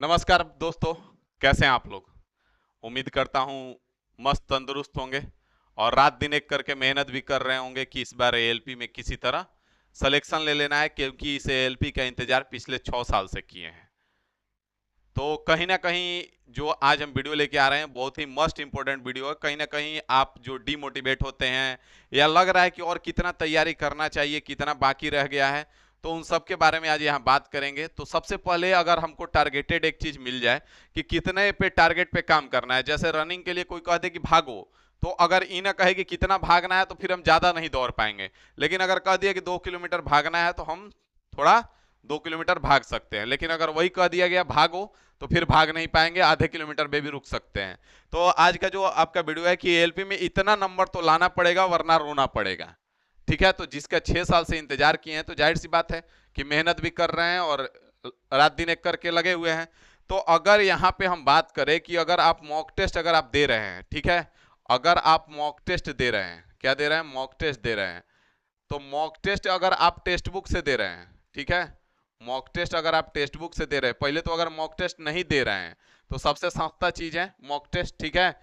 नमस्कार दोस्तों। कैसे हैं आप लोग? उम्मीद करता हूँ मस्त तंदुरुस्त होंगे और रात दिन एक करके मेहनत भी कर रहे होंगे कि इस बार एएलपी में किसी तरह सिलेक्शन ले लेना है, क्योंकि इस एएलपी का इंतजार पिछले 6 साल से किए हैं। तो कहीं ना कहीं जो आज हम वीडियो लेके आ रहे हैं बहुत ही मस्ट इंपॉर्टेंट वीडियो है। कहीं ना कहीं आप जो डीमोटिवेट होते हैं या लग रहा है कि और कितना तैयारी करना चाहिए, कितना बाकी रह गया है, तो उन सब के बारे में आज यहाँ बात करेंगे। तो सबसे पहले अगर हमको टारगेटेड एक चीज मिल जाए कि कितने पे टारगेट पे काम करना है, जैसे रनिंग के लिए कोई कह दे कि भागो, तो अगर ई ना कहे कि कितना भागना है तो फिर हम ज्यादा नहीं दौड़ पाएंगे। लेकिन अगर कह दिया कि 2 किलोमीटर भागना है तो हम थोड़ा 2 किलोमीटर भाग सकते हैं। लेकिन अगर वही कह दिया गया भागो तो फिर भाग नहीं पाएंगे, आधे किलोमीटर में भी रुक सकते हैं। तो आज का जो आपका वीडियो है कि एएलपी में इतना नंबर तो लाना पड़ेगा वरना रोना पड़ेगा। ठीक है, तो जिसका 6 साल से इंतजार किए हैं तो जाहिर सी बात है कि मेहनत भी कर रहे हैं और रात दिन एक करके लगे हुए हैं। तो अगर यहाँ पे हम बात करें कि अगर आप मॉक टेस्ट अगर आप दे रहे हैं, ठीक है, अगर आप मॉक टेस्ट दे रहे हैं, क्या दे रहे हैं, मॉक टेस्ट दे रहे हैं, तो मॉक टेस्ट अगर आप टेक्स्ट बुक से दे रहे हैं, ठीक है, मॉक टेस्ट अगर आप टेक्स्ट बुक से दे रहे हैं, पहले तो अगर मॉक टेस्ट नहीं दे रहे हैं तो सबसे सस्ता चीज है मॉक टेस्ट। ठीक है,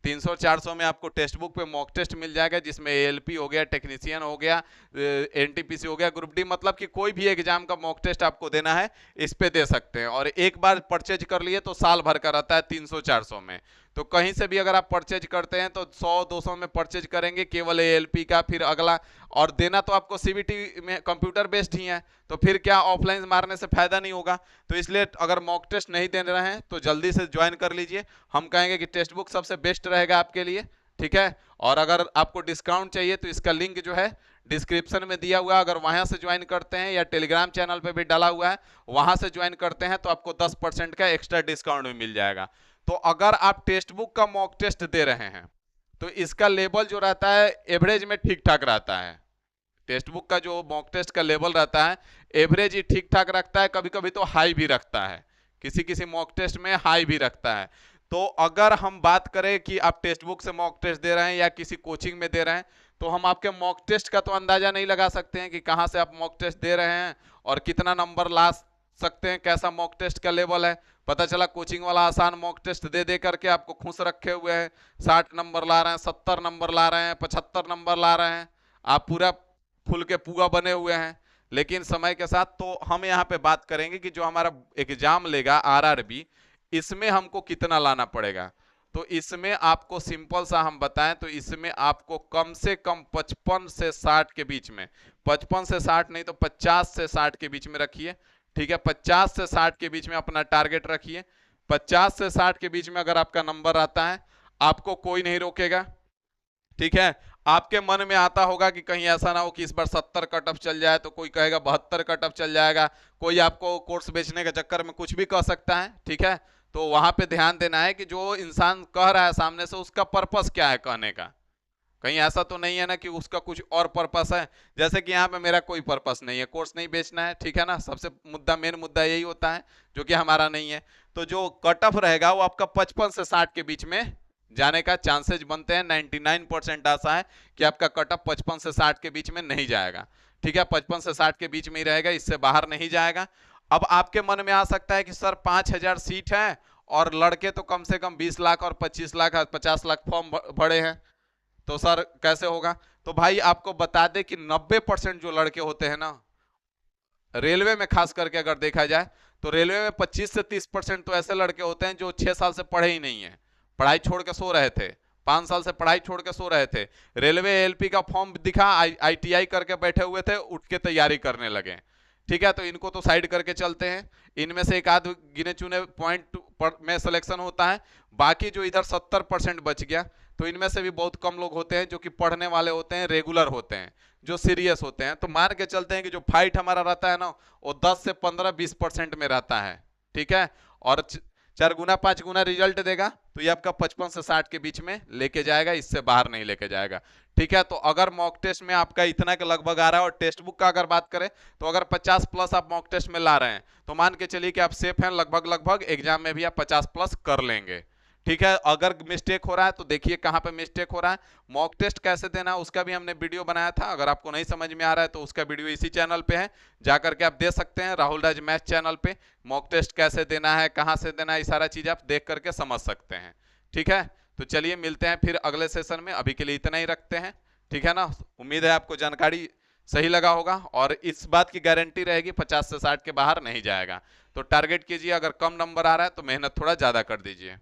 300-400 में आपको टेक्स्ट बुक पे मॉक टेस्ट मिल जाएगा, जिसमें एएलपी हो गया, टेक्नीशियन हो गया, एनटीपीसी हो गया, ग्रुप डी, मतलब कि कोई भी एग्जाम का मॉक टेस्ट आपको देना है इस पे दे सकते हैं। और एक बार परचेज कर लिए तो साल भर का रहता है 300-400 में। तो कहीं से भी अगर आप परचेज करते हैं तो 100-200 में परचेज करेंगे केवल एएलपी का, फिर अगला, और देना तो आपको सीबीटी में कंप्यूटर बेस्ड ही है, तो फिर क्या ऑफलाइन मारने से फायदा नहीं होगा। तो इसलिए अगर मॉक टेस्ट नहीं दे रहे हैं तो जल्दी से ज्वाइन कर लीजिए। हम कहेंगे कि टेक्स्ट बुक सबसे बेस्ट रहेगा आपके लिए। ठीक है, और अगर आपको डिस्काउंट चाहिए तो इसका लिंक जो है डिस्क्रिप्शन में दिया हुआ है, अगर वहां से ज्वाइन करते हैं या टेलीग्राम चैनल पे भी डाला हुआ है, वहां से ज्वाइन करते हैं तो आपको 10% का एक्स्ट्रा डिस्काउंट भी मिल जाएगा। तो अगर आप टेक्स्ट बुक का मॉक टेस्ट दे रहे हैं तो इसका लेवल जो रहता है एवरेज में ठीक ठाक रहता है। टेक्स्ट बुक का जो मॉक टेस्ट का लेवल रहता है एवरेज ही ठीक ठाक रखता है, कभी कभी तो हाई भी रखता है, किसी किसी मॉक टेस्ट में हाई भी रखता है। तो अगर हम बात करें कि आप टेक्स्ट बुक से मॉक टेस्ट दे रहे हैं या किसी कोचिंग में दे रहे हैं, तो हम आपके मॉक टेस्ट का तो अंदाजा नहीं लगा सकते हैं कि कहाँ से आप मॉक टेस्ट दे रहे हैं और कितना नंबर ला सकते हैं, कैसा मॉक टेस्ट का लेवल है। पता चला कोचिंग वाला आसान मॉक टेस्ट दे दे करके आपको खुश रखे हुए हैं, 60 नंबर ला रहे हैं, 70 नंबर ला रहे हैं, 75 नंबर ला रहे हैं, आप पूरा फुल के पुआ बने हुए हैं। लेकिन समय के साथ तो हम यहाँ पे बात करेंगे कि जो हमारा एग्जाम लेगा आरआरबी, इसमें हमको कितना लाना पड़ेगा। तो इसमें आपको सिंपल सा हम बताएं तो इसमें आपको कम से कम 55 से 60 के बीच में, 55 से 60 नहीं तो 50 से 60 के बीच में रखिए। ठीक है, 50 से 60 के बीच में अपना टारगेट रखिए। 50 से 60 के बीच में अगर आपका नंबर आता है आपको कोई नहीं रोकेगा। ठीक है, आपके मन में आता होगा कि कहीं ऐसा ना हो कि इस बार 70 कट ऑफ चल जाए, तो कोई कहेगा 72 कट ऑफ चल जाएगा, कोई आपको कोर्स बेचने के चक्कर में कुछ भी कह सकता है। ठीक है, तो वहां पे ध्यान देना है कि जो इंसान कह रहा है सामने से उसका पर्पस क्या है कहने का। कहीं ऐसा तो नहीं है ना कि उसका कुछ और पर्पस है, जैसे कि यहाँ पे मेरा कोई पर्पस नहीं है, कोर्स नहीं बेचना है। ठीक है ना, सबसे मुद्दा, मेन मुद्दा यही होता है जो कि हमारा नहीं है। तो जो कट ऑफ रहेगा वो आपका 55 से 60 के बीच में जाने का चांसेस बनते हैं। 99% ऐसा है कि आपका कट ऑफ 55 से 60 के बीच में नहीं जाएगा। ठीक है, 55 से 60 के बीच में ही रहेगा, इससे बाहर नहीं जाएगा। अब आपके मन में आ सकता है कि सर 5000 सीट है और लड़के तो कम से कम 20 लाख और 25 लाख 50 लाख फॉर्म भरे हैं, तो सर कैसे होगा। तो भाई आपको बता दे कि 90% जो लड़के होते हैं ना, रेलवे में खास करके अगर देखा जाए तो रेलवे में 25 से 30% तो ऐसे लड़के होते हैं जो 6 साल से पढ़े ही नहीं है, पढ़ाई छोड़ के सो रहे थे, 5 साल से पढ़ाई छोड़ के सो रहे थे, रेलवे एलपी का फॉर्म दिखा, आईटीआई करके बैठे हुए थे, उठ के तैयारी करने लगे। ठीक है, तो इनको तो साइड करके चलते हैं। इनमें से एक आध गिने चुने पॉइंट में सिलेक्शन होता है, बाकी जो इधर 70% बच गया, तो इनमें से भी बहुत कम लोग होते हैं जो कि पढ़ने वाले होते हैं, रेगुलर होते हैं, जो सीरियस होते हैं। तो मान के चलते हैं कि जो फाइट हमारा रहता है ना वो 10 से 15-20% में रहता है। ठीक है, और 4 गुना 5 गुना रिजल्ट देगा, तो ये आपका 55 से 60 के बीच में लेके जाएगा, इससे बाहर नहीं लेके जाएगा। ठीक है, तो अगर मॉक टेस्ट में आपका इतना के लगभग आ रहा है और टेक्स्ट बुक का अगर बात करें तो अगर 50 प्लस आप मॉक टेस्ट में ला रहे हैं तो मान के चलिए कि आप सेफ हैं, लगभग लगभग एग्जाम में भी आप 50 प्लस कर लेंगे। ठीक है। अगर मिस्टेक हो रहा है तो देखिए कहां पे मिस्टेक हो रहा है। मॉक टेस्ट कैसे देना है उसका भी हमने वीडियो बनाया था, अगर आपको नहीं समझ में आ रहा है तो उसका वीडियो इसी चैनल पे है, जाकर के आप दे सकते हैं, राहुल राज मैथ चैनल पे। मॉक टेस्ट कैसे देना है, कहां से देना है, ये सारा चीज आप देख करके समझ सकते हैं। ठीक है, तो चलिए मिलते हैं फिर अगले सेशन में, अभी के लिए इतना ही रखते हैं। ठीक है ना, उम्मीद है आपको जानकारी सही लगा होगा, और इस बात की गारंटी रहेगी 50 से 60 के बाहर नहीं जाएगा। तो टारगेट कीजिए, अगर कम नंबर आ रहा है तो मेहनत थोड़ा ज्यादा कर दीजिए।